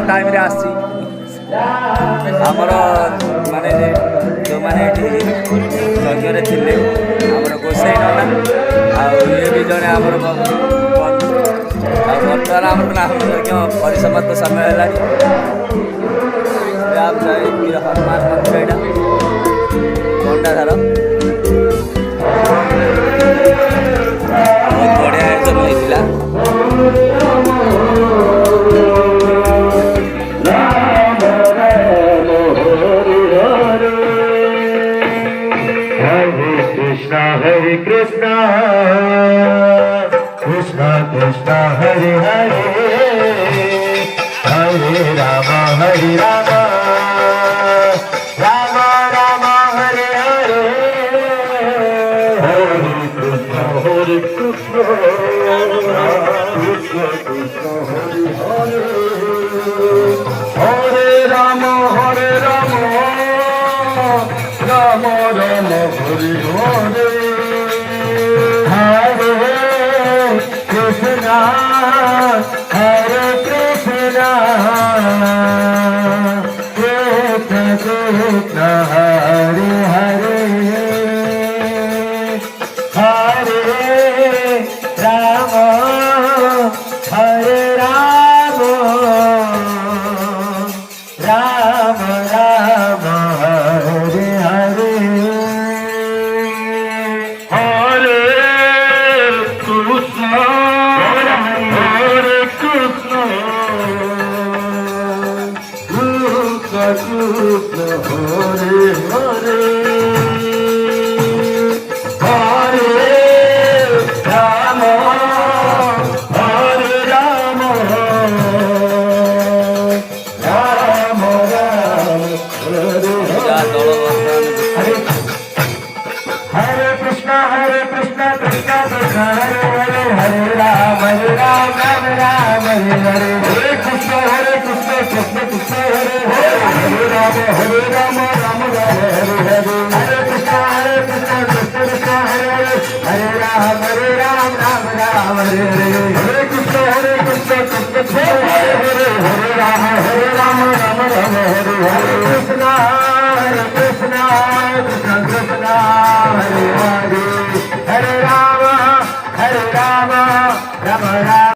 Time रे आसी आमर माने जो माने यज्ञ थिले आमर गोसाई नना ये भी जने आमर बर्तमान आमर नाम यज्ञ परिसमाप्त समय है वीर हनुमान मंदिर यहाँ कंडाधार बहुत बढ़िया आयोजन होता Hare Krishna, Krishna Krishna Hare Hare, Hare Rama Hare Rama, Rama Rama Hare Hare, Hare Krishna Hare Krishna, Krishna Krishna Hare Hare, Hare Rama Hare Rama, Rama Rama Hare Hare. Krishna, Hare Krishna, Krishna Krishna, Hare Hare, Hare Rama, Hare Rama, Rama Rama, Hare Hare, Hare Krishna. Krishna Hare Hare, Hare Rama, Hare Rama, Rama Rama, Hare Hare. Hare Krishna, Krishna Krishna, Hare Hare, Hare Rama, Rama Rama, Hare Hare. Hare Krishna, Krishna Krishna, Hare Hare. Hare Rama, Rama Rama, Hare Hare. Hare Krishna, Krishna Krishna, Hare Hare. Hare Rama, Rama Rama, Hare Hare. Hare Krishna, Krishna Krishna, Hare Hare. Hare Rama, Rama Rama, Hare Hare. Krishna, Krishna, Krishna Krishna, Hare Hare. Hare Rama, Rama Rama.